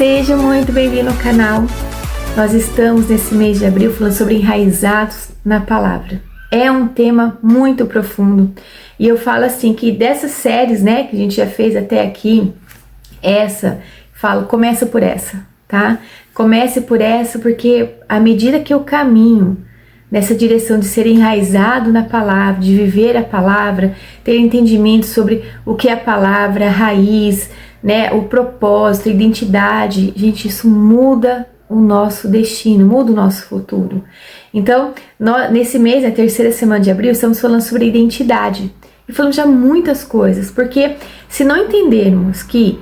Seja muito bem-vindo ao canal. Nós estamos nesse mês de abril falando sobre enraizados na palavra. É um tema muito profundo e eu falo assim que dessas séries, né, que a gente já fez até aqui, começa por essa, tá? Comece por essa porque à medida que eu caminho nessa direção de ser enraizado na palavra, de viver a palavra, ter entendimento sobre o que é a palavra, a raiz, né, o propósito, a identidade, gente, isso muda o nosso destino, muda o nosso futuro. Então, nesse mês, na terceira semana de abril, estamos falando sobre identidade. E falamos já muitas coisas, porque se não entendermos que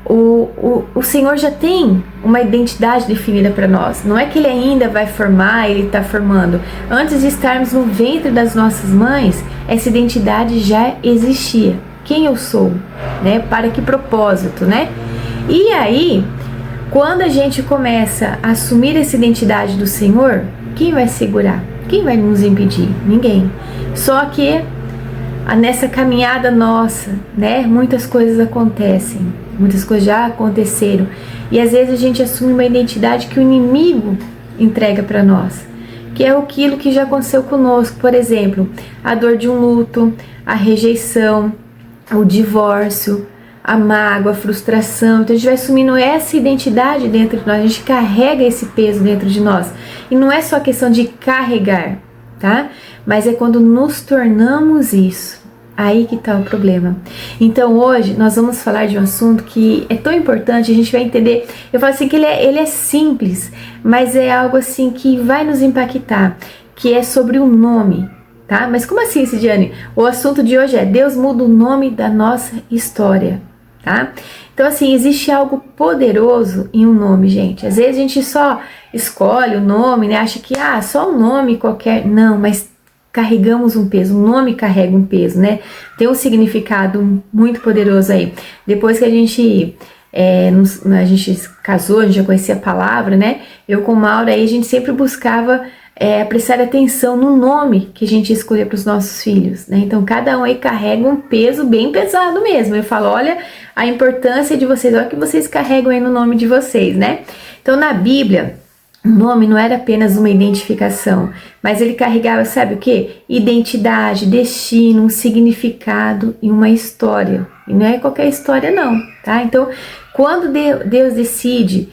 o Senhor já tem uma identidade definida para nós, não é que Ele ainda vai formar, Ele está formando. Antes de estarmos no ventre das nossas mães, essa identidade já existia. Quem eu sou, né? Para que propósito, né? E aí, quando a gente começa a assumir essa identidade do Senhor, quem vai segurar? Quem vai nos impedir? Ninguém. Só que nessa caminhada nossa, né? Muitas coisas acontecem, muitas coisas já aconteceram. E às vezes a gente assume uma identidade que o inimigo entrega para nós, que é aquilo que já aconteceu conosco. Por exemplo, a dor de um luto, a rejeição, o divórcio, a mágoa, a frustração. Então a gente vai assumindo essa identidade dentro de nós, a gente carrega esse peso dentro de nós. E não é só questão de carregar, tá? Mas é quando nos tornamos isso. Aí que tá o problema. Então hoje nós vamos falar de um assunto que é tão importante, a gente vai entender. Eu falo assim que ele é simples, mas é algo assim que vai nos impactar, que é sobre o nome. Tá? Mas como assim, Cidiane? O assunto de hoje é Deus muda o nome da nossa história, tá? Então assim, existe algo poderoso em um nome, gente. Às vezes a gente só escolhe o nome, né? Acha que só um nome qualquer. Não, mas carregamos um peso, o nome carrega um peso, né? Tem um significado muito poderoso aí. Depois que a gente casou, a gente já conhecia a palavra, né? Eu com Maura aí, a gente sempre buscava prestar atenção no nome que a gente escolhe para os nossos filhos, né? Então cada um aí carrega um peso bem pesado mesmo. Eu falo, olha a importância de vocês, olha o que vocês carregam aí no nome de vocês, né? Então na Bíblia, o nome não era apenas uma identificação, mas ele carregava, sabe o que? Identidade, destino, um significado e uma história. E não é qualquer história não, tá? Então quando Deus decide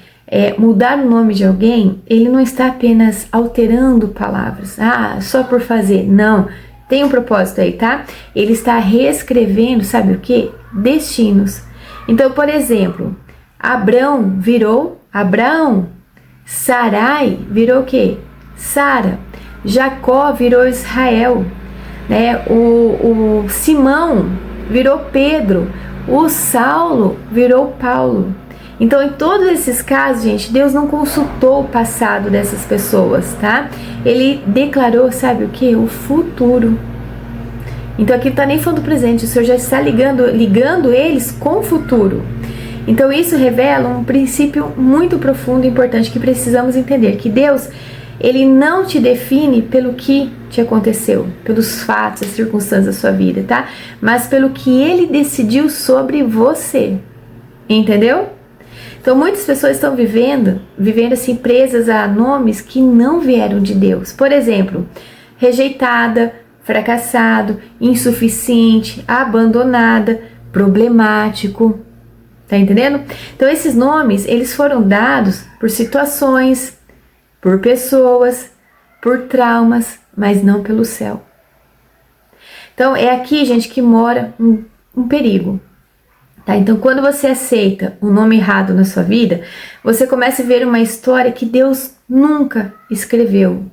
mudar o nome de alguém, ele não está apenas alterando palavras, só por fazer, não, tem um propósito aí, tá? Ele está reescrevendo, sabe o que? Destinos. Então, por exemplo, Abrão virou Abraão, Sarai virou o quê? Sara, Jacó virou Israel, né? O Simão virou Pedro, o Saulo virou Paulo. Então, em todos esses casos, gente, Deus não consultou o passado dessas pessoas, tá? Ele declarou, sabe o que? O futuro. Então, aqui não está nem falando do presente, o Senhor já está ligando eles com o futuro. Então, isso revela um princípio muito profundo e importante que precisamos entender, que Deus, Ele não te define pelo que te aconteceu, pelos fatos, as circunstâncias da sua vida, tá? Mas pelo que Ele decidiu sobre você, entendeu? Então muitas pessoas estão vivendo assim presas a nomes que não vieram de Deus. Por exemplo, rejeitada, fracassado, insuficiente, abandonada, problemático. Tá entendendo? Então esses nomes, eles foram dados por situações, por pessoas, por traumas, mas não pelo céu. Então é aqui, gente, que mora um perigo. Tá, então quando você aceita o nome errado na sua vida, você começa a ver uma história que Deus nunca escreveu.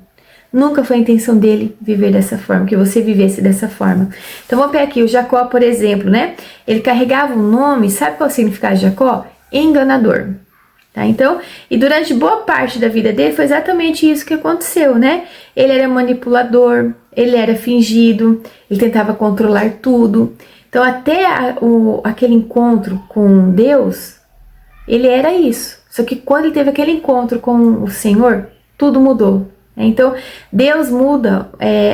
Nunca foi a intenção dele viver dessa forma, que você vivesse dessa forma. Então vamos pegar aqui o Jacó, por exemplo, né? Ele carregava um nome, sabe qual é o significado de Jacó? Enganador. Tá, então, e durante boa parte da vida dele foi exatamente isso que aconteceu, né? Ele era manipulador, ele era fingido, ele tentava controlar tudo. Então até aquele encontro com Deus, ele era isso. Só que quando ele teve aquele encontro com o Senhor, tudo mudou. Então Deus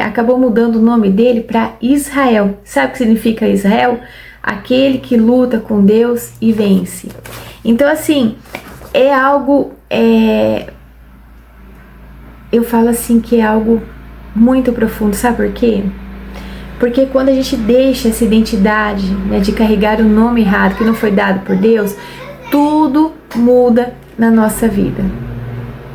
acabou mudando o nome dele para Israel. Sabe o que significa Israel? Aquele que luta com Deus e vence. Então assim, é algo, eu falo assim que é algo muito profundo, sabe por quê? Porque quando a gente deixa essa identidade, né, de carregar o nome errado que não foi dado por Deus, tudo muda na nossa vida,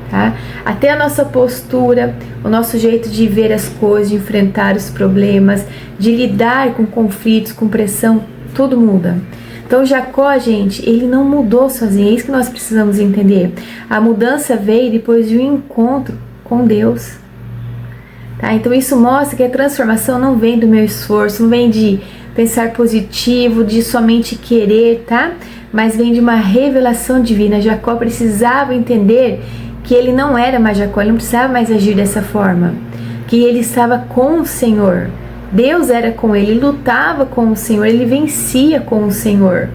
tá? Até a nossa postura, o nosso jeito de ver as coisas, de enfrentar os problemas, de lidar com conflitos, com pressão, tudo muda. Então Jacó, gente, ele não mudou sozinho, é isso que nós precisamos entender. A mudança veio depois de um encontro com Deus. Tá? Então isso mostra que a transformação não vem do meu esforço, não vem de pensar positivo, de somente querer, tá? Mas vem de uma revelação divina. Jacó precisava entender que ele não era mais Jacó, ele não precisava mais agir dessa forma, que ele estava com o Senhor. Deus era com ele, ele lutava com o Senhor, ele vencia com o Senhor,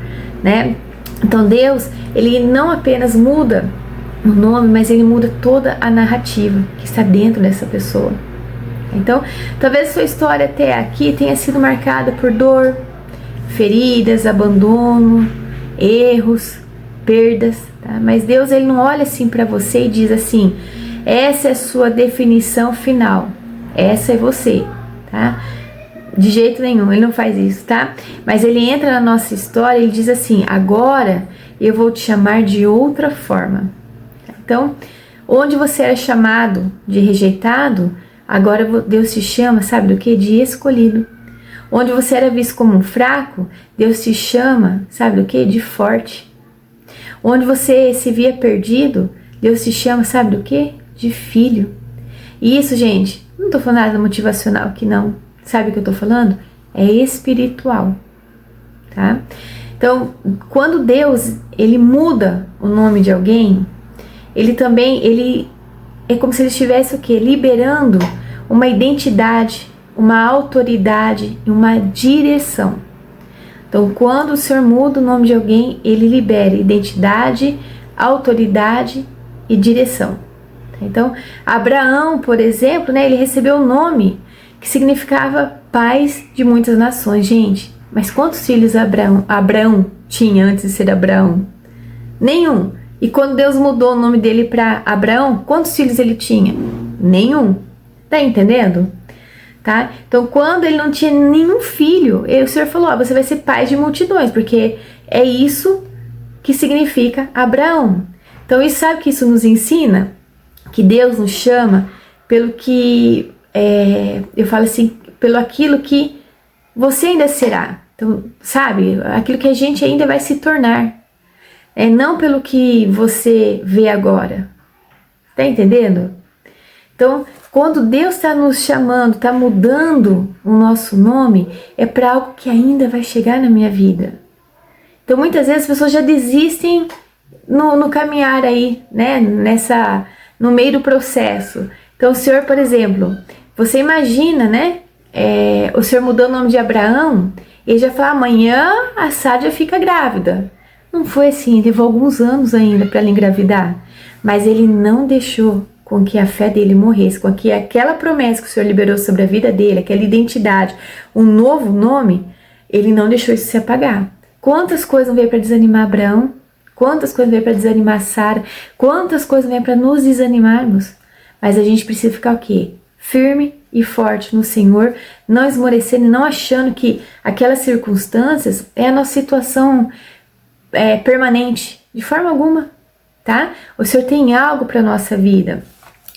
né? Então Deus, ele não apenas muda o nome, mas ele muda toda a narrativa que está dentro dessa pessoa. Então, talvez sua história até aqui tenha sido marcada por dor, feridas, abandono, erros, perdas, tá? Mas Deus, ele não olha assim para você e diz assim: essa é a sua definição final, essa é você, tá? De jeito nenhum, ele não faz isso, tá? Mas ele entra na nossa história e ele diz assim: agora eu vou te chamar de outra forma. Então, onde você era chamado de rejeitado, agora Deus te chama, sabe do que? De escolhido. Onde você era visto como um fraco, Deus te chama, sabe do que? De forte. Onde você se via perdido, Deus te chama, sabe do que? De filho. E isso, gente, não tô falando nada motivacional aqui não. Sabe o que eu tô falando? É espiritual, tá? Então, quando Deus, ele muda o nome de alguém, ele é como se ele estivesse o quê? Liberando uma identidade, uma autoridade e uma direção. Então, quando o Senhor muda o nome de alguém, ele libera identidade, autoridade e direção. Então, Abraão, por exemplo, né, ele recebeu o nome que significava pais de muitas nações. Gente, mas quantos filhos Abraão tinha antes de ser Abraão? Nenhum. E quando Deus mudou o nome dele para Abraão, quantos filhos ele tinha? Nenhum. Tá entendendo? Tá? Então, quando ele não tinha nenhum filho, o Senhor falou: você vai ser pai de multidões, porque é isso que significa Abraão. Então, e sabe que isso nos ensina? Que Deus nos chama pelo que, eu falo assim, pelo aquilo que você ainda será. Então, sabe? Aquilo que a gente ainda vai se tornar. Não pelo que você vê agora. Tá entendendo? Então, quando Deus está nos chamando, está mudando o nosso nome, é para algo que ainda vai chegar na minha vida. Então, muitas vezes as pessoas já desistem no caminhar aí, né? No meio do processo. Então, o Senhor, por exemplo, você imagina, né? O Senhor mudou o nome de Abraão, ele já fala: amanhã a Sara fica grávida. Não foi assim, levou alguns anos ainda para ela engravidar, mas ele não deixou com que a fé dele morresse, com que aquela promessa que o Senhor liberou sobre a vida dele, aquela identidade, um novo nome, ele não deixou isso se apagar. Quantas coisas não veio para desanimar Abraão? Quantas coisas veio para desanimar Sara? Quantas coisas veio para nos desanimarmos? Mas a gente precisa ficar o quê? Firme e forte no Senhor, não esmorecendo e não achando que aquelas circunstâncias é a nossa situação permanente, de forma alguma, tá? O Senhor tem algo para nossa vida.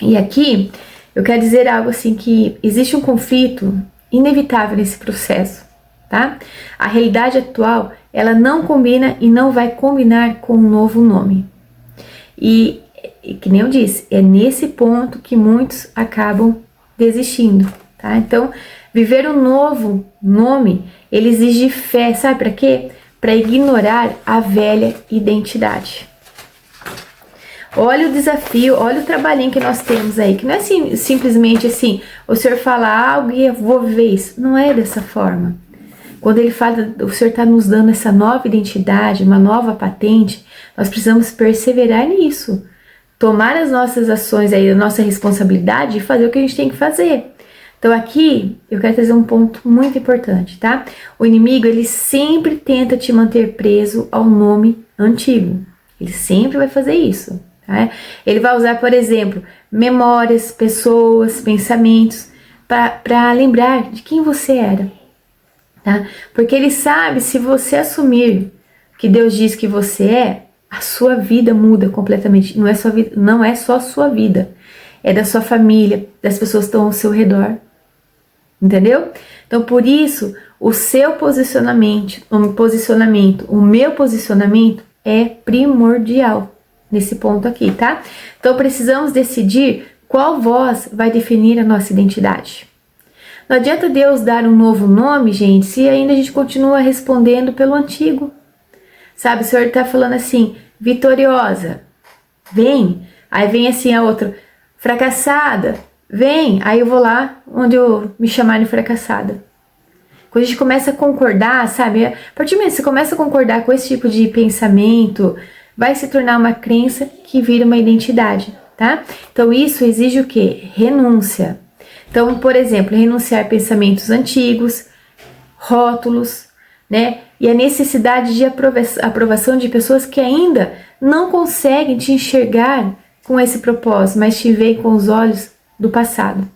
E aqui eu quero dizer algo assim, que existe um conflito inevitável nesse processo, tá? A realidade atual, ela não combina e não vai combinar com um novo nome. E que nem eu disse, é nesse ponto que muitos acabam desistindo, tá? Então, viver um novo nome, ele exige fé, sabe para quê? Para ignorar a velha identidade. Olha o desafio, olha o trabalhinho que nós temos aí, que não é assim, simplesmente assim, o Senhor fala algo e eu vou viver isso. Não é dessa forma. Quando ele fala, o Senhor está nos dando essa nova identidade, uma nova patente, nós precisamos perseverar nisso. Tomar as nossas ações aí, a nossa responsabilidade e fazer o que a gente tem que fazer. Então aqui eu quero trazer um ponto muito importante, tá? O inimigo, ele sempre tenta te manter preso ao nome antigo. Ele sempre vai fazer isso, tá? Ele vai usar, por exemplo, memórias, pessoas, pensamentos, para lembrar de quem você era, tá? Porque ele sabe, se você assumir que Deus diz que você é, a sua vida muda completamente. Não é só a sua vida, é da sua família, das pessoas que estão ao seu redor. Entendeu? Então, por isso, o seu posicionamento, o meu posicionamento é primordial nesse ponto aqui, tá? Então, precisamos decidir qual voz vai definir a nossa identidade. Não adianta Deus dar um novo nome, gente, se ainda a gente continua respondendo pelo antigo. Sabe, o Senhor está falando assim, vitoriosa, vem. Aí vem assim a outra, fracassada, vem. Aí eu vou lá onde eu me chamarem de fracassada. Quando a gente começa a concordar, sabe, a partir do momento que você começa a concordar com esse tipo de pensamento, vai se tornar uma crença que vira uma identidade, tá? Então isso exige o quê? Renúncia. Então, por exemplo, renunciar a pensamentos antigos, rótulos, né? E a necessidade de aprovação de pessoas que ainda não conseguem te enxergar com esse propósito, mas te veem com os olhos do passado.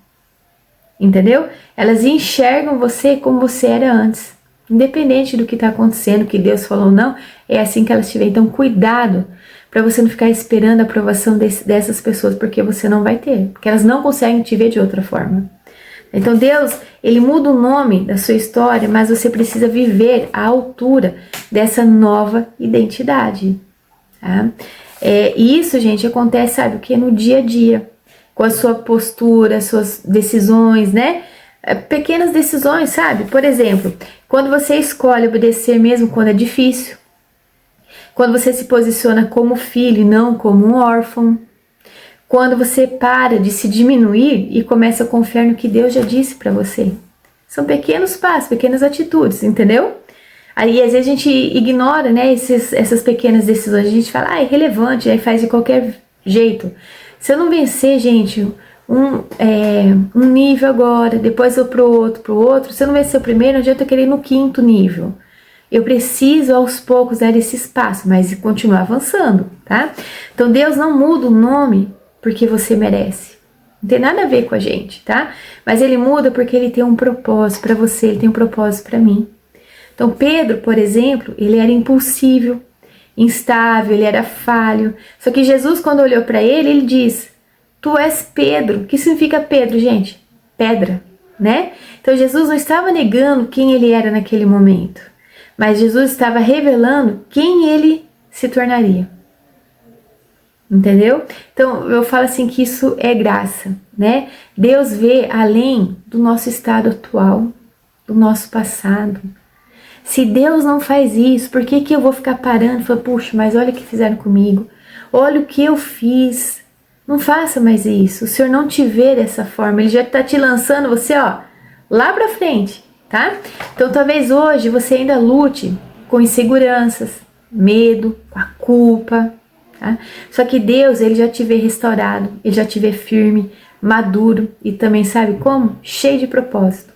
Entendeu? Elas enxergam você como você era antes. Independente do que está acontecendo, que Deus falou ou não, é assim que elas te veem. Então, cuidado para você não ficar esperando a aprovação dessas pessoas, porque você não vai ter. Porque elas não conseguem te ver de outra forma. Então Deus, ele muda o nome da sua história, mas você precisa viver à altura dessa nova identidade. Tá? E isso, gente, acontece, sabe o que? No dia a dia, com a sua postura, suas decisões, né? Pequenas decisões, sabe? Por exemplo, quando você escolhe obedecer mesmo quando é difícil, quando você se posiciona como filho e não como um órfão, quando você para de se diminuir e começa a confiar no que Deus já disse para você. São pequenos passos, pequenas atitudes, entendeu? Aí às vezes a gente ignora, né, essas pequenas decisões. A gente fala, é irrelevante, aí faz de qualquer jeito. Se eu não vencer, gente, um nível agora, depois eu pro outro, se eu não vencer o primeiro, não adianta eu querer ir no 5º nível. Eu preciso aos poucos dar esse espaço, mas continuar avançando, tá? Então Deus não muda o nome porque você merece. Não tem nada a ver com a gente, tá? Mas ele muda porque ele tem um propósito para você, ele tem um propósito para mim. Então Pedro, por exemplo, ele era impulsivo, instável, ele era falho. Só que Jesus, quando olhou para ele, ele diz, tu és Pedro. O que significa Pedro, gente? Pedra, né? Então Jesus não estava negando quem ele era naquele momento, mas Jesus estava revelando quem ele se tornaria. Entendeu? Então eu falo assim que isso é graça, né? Deus vê além do nosso estado atual, do nosso passado. Se Deus não faz isso, por que eu vou ficar parando e falar, puxa, mas olha o que fizeram comigo, olha o que eu fiz. Não faça mais isso. O Senhor não te vê dessa forma, ele já está te lançando você, ó, lá pra frente, tá? Então talvez hoje você ainda lute com inseguranças, medo, com a culpa. Tá? Só que Deus, ele já te vê restaurado, ele já te vê firme, maduro e também sabe como? Cheio de propósito.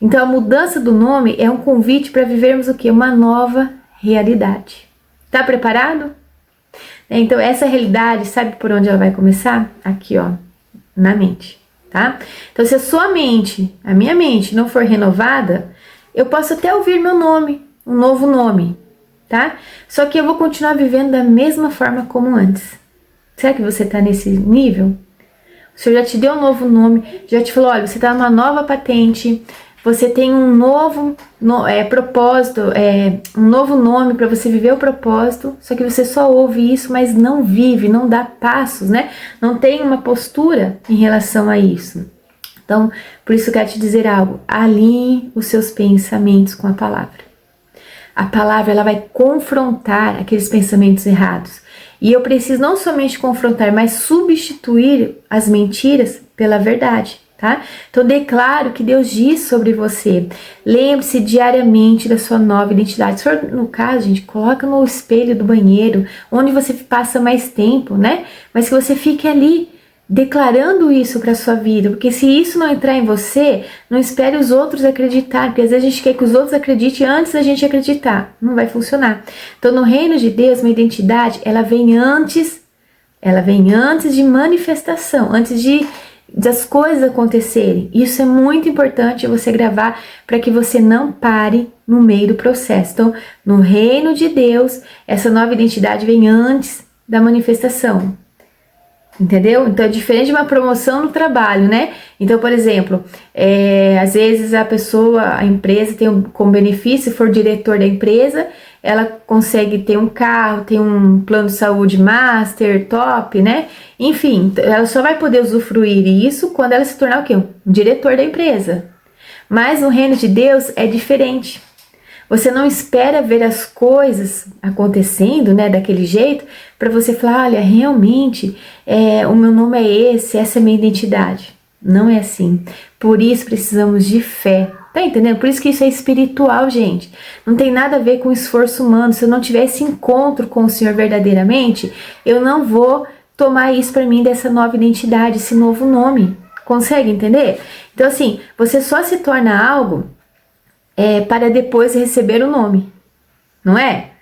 Então a mudança do nome é um convite para vivermos o quê? Uma nova realidade. Tá preparado? Então essa realidade, sabe por onde ela vai começar? Aqui, ó, na mente, tá? Então se a sua mente, a minha mente não for renovada, eu posso até ouvir meu nome, um novo nome, tá? Só que eu vou continuar vivendo da mesma forma como antes. Será que você tá nesse nível? O Senhor já te deu um novo nome, já te falou, olha, você tá numa nova patente, você tem um novo propósito, um novo nome para você viver o propósito, só que você só ouve isso, mas não vive, não dá passos, né? Não tem uma postura em relação a isso. Então, por isso eu quero te dizer algo, alinhe os seus pensamentos com a palavra. A palavra, ela vai confrontar aqueles pensamentos errados. E eu preciso não somente confrontar, mas substituir as mentiras pela verdade, tá? Então declaro que Deus diz sobre você. Lembre-se diariamente da sua nova identidade. Se for no caso, gente, coloca no espelho do banheiro, onde você passa mais tempo, né? Mas que você fique ali declarando isso para sua vida, porque se isso não entrar em você, não espere os outros acreditar, porque às vezes a gente quer que os outros acreditem antes da gente acreditar, não vai funcionar. Então, no reino de Deus, uma identidade, ela vem antes de manifestação, antes das coisas acontecerem. Isso é muito importante você gravar para que você não pare no meio do processo. Então, no reino de Deus, essa nova identidade vem antes da manifestação. Entendeu? Então é diferente de uma promoção no trabalho, né? Então, por exemplo, às vezes a empresa tem como benefício, se for diretor da empresa, ela consegue ter um carro, tem um plano de saúde master, top, né? Enfim, ela só vai poder usufruir isso quando ela se tornar o quê? Um diretor da empresa. Mas no reino de Deus é diferente. Você não espera ver as coisas acontecendo, né, daquele jeito, para você falar, olha, realmente, o meu nome é esse, essa é a minha identidade. Não é assim. Por isso precisamos de fé. Tá entendendo? Por isso que isso é espiritual, gente. Não tem nada a ver com esforço humano. Se eu não tiver esse encontro com o Senhor verdadeiramente, eu não vou tomar isso para mim dessa nova identidade, esse novo nome. Consegue entender? Então, assim, você só se torna algo para depois receber o nome, não é?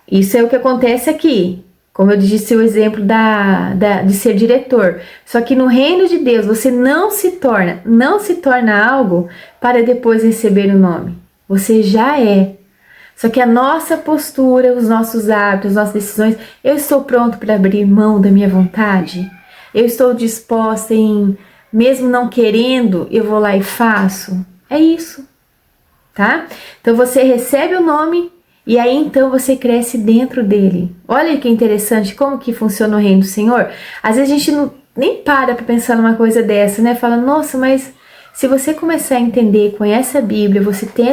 Isso é o que acontece aqui, como eu disse o exemplo de ser diretor. Só que no reino de Deus você não se torna algo para depois receber o nome. Você já é. Só que a nossa postura, os nossos hábitos, as nossas decisões, eu estou pronto para abrir mão da minha vontade? Eu estou disposta mesmo não querendo, eu vou lá e faço? É isso. Tá? Então você recebe o nome e aí então você cresce dentro dele. Olha que interessante como que funciona o reino do Senhor. Às vezes a gente nem para pensar numa coisa dessa, né? Fala, nossa, mas se você começar a entender, conhece a Bíblia, você tem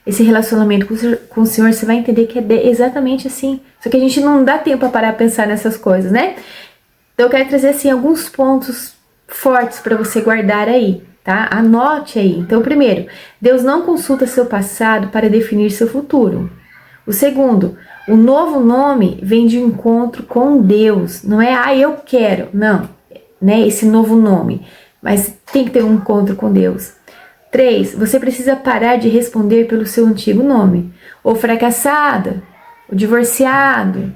esse relacionamento com o Senhor, você vai entender que é exatamente assim. Só que a gente não dá tempo para parar a pensar nessas coisas, né? Então eu quero trazer assim alguns pontos fortes para você guardar aí. Tá? Anote aí. Então, primeiro, Deus não consulta seu passado para definir seu futuro. O segundo, o novo nome vem de encontro com Deus. Não é, eu quero. Não, né? Esse novo nome. Mas tem que ter um encontro com Deus. 3, você precisa parar de responder pelo seu antigo nome. Ou fracassada, ou divorciado,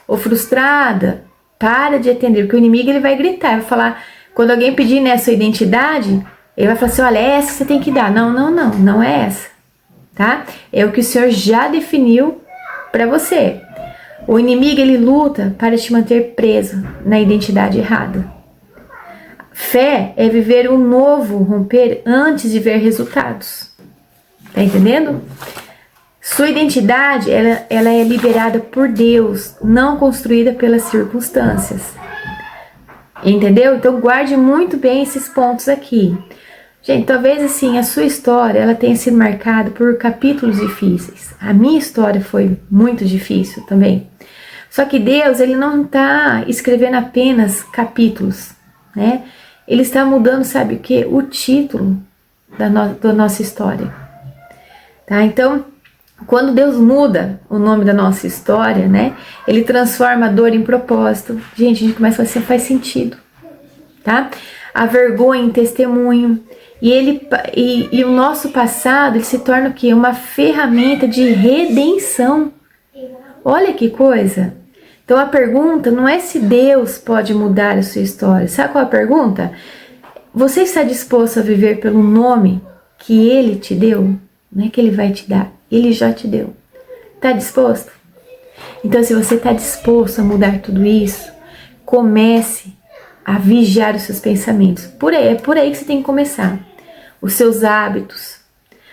ou frustrada. Para de atender, porque o inimigo ele vai gritar, vai falar, quando alguém pedir, né, a sua identidade, ele vai falar assim, olha, essa que você tem que dar. Não é essa, tá? É o que o Senhor já definiu para você. O inimigo, ele luta para te manter preso na identidade errada. Fé é viver um novo romper antes de ver resultados. Tá entendendo? Sua identidade, ela é liberada por Deus, não construída pelas circunstâncias. Entendeu? Então guarde muito bem esses pontos aqui. Gente, talvez assim, a sua história ela tenha sido marcada por capítulos difíceis. A minha história foi muito difícil também. Só que Deus, ele não está escrevendo apenas capítulos, né? Ele está mudando, sabe o que? O título da nossa história. Tá? Então, quando Deus muda o nome da nossa história, né? Ele transforma a dor em propósito. Gente, a gente começa a falar assim, faz sentido, tá? A vergonha em testemunho. E o nosso passado, ele se torna o quê? Uma ferramenta de redenção. Olha que coisa. Então a pergunta não é se Deus pode mudar a sua história. Sabe qual é a pergunta? Você está disposto a viver pelo nome que Ele te deu? Não é que Ele vai te dar, Ele já te deu. Está disposto? Então se você está disposto a mudar tudo isso, comece a vigiar os seus pensamentos. É por aí que você tem que começar. Os seus hábitos,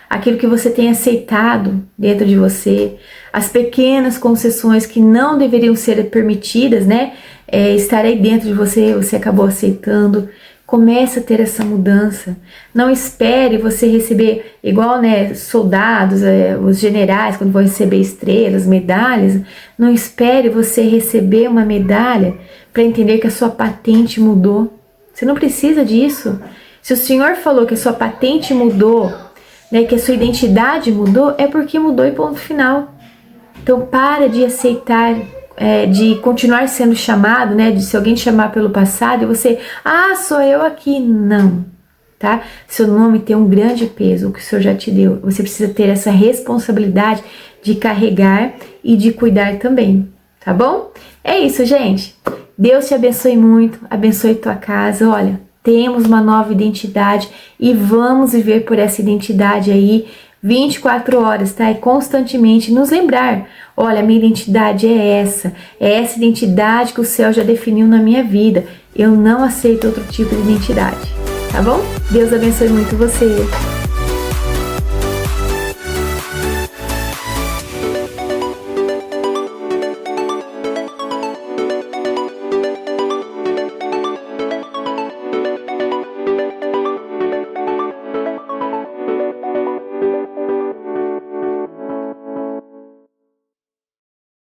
aquilo que você tem aceitado dentro de você, as pequenas concessões que não deveriam ser permitidas, né? Estar aí dentro de você, você acabou aceitando. Comece a ter essa mudança. Não espere você receber, igual, né, soldados, os generais, quando vão receber estrelas, medalhas. Não espere você receber uma medalha para entender que a sua patente mudou. Você não precisa disso. Se o Senhor falou que a sua patente mudou, né, que a sua identidade mudou, é porque mudou e ponto final. Então para de aceitar de continuar sendo chamado, né? De se alguém te chamar pelo passado e você, sou eu aqui. Não, tá? Seu nome tem um grande peso, o que o Senhor já te deu. Você precisa ter essa responsabilidade de carregar e de cuidar também, tá bom? É isso, gente. Deus te abençoe muito, abençoe tua casa. Olha, temos uma nova identidade e vamos viver por essa identidade aí 24 horas, tá? E constantemente nos lembrar, olha, minha identidade é essa identidade que o céu já definiu na minha vida. Eu não aceito outro tipo de identidade, tá bom? Deus abençoe muito você.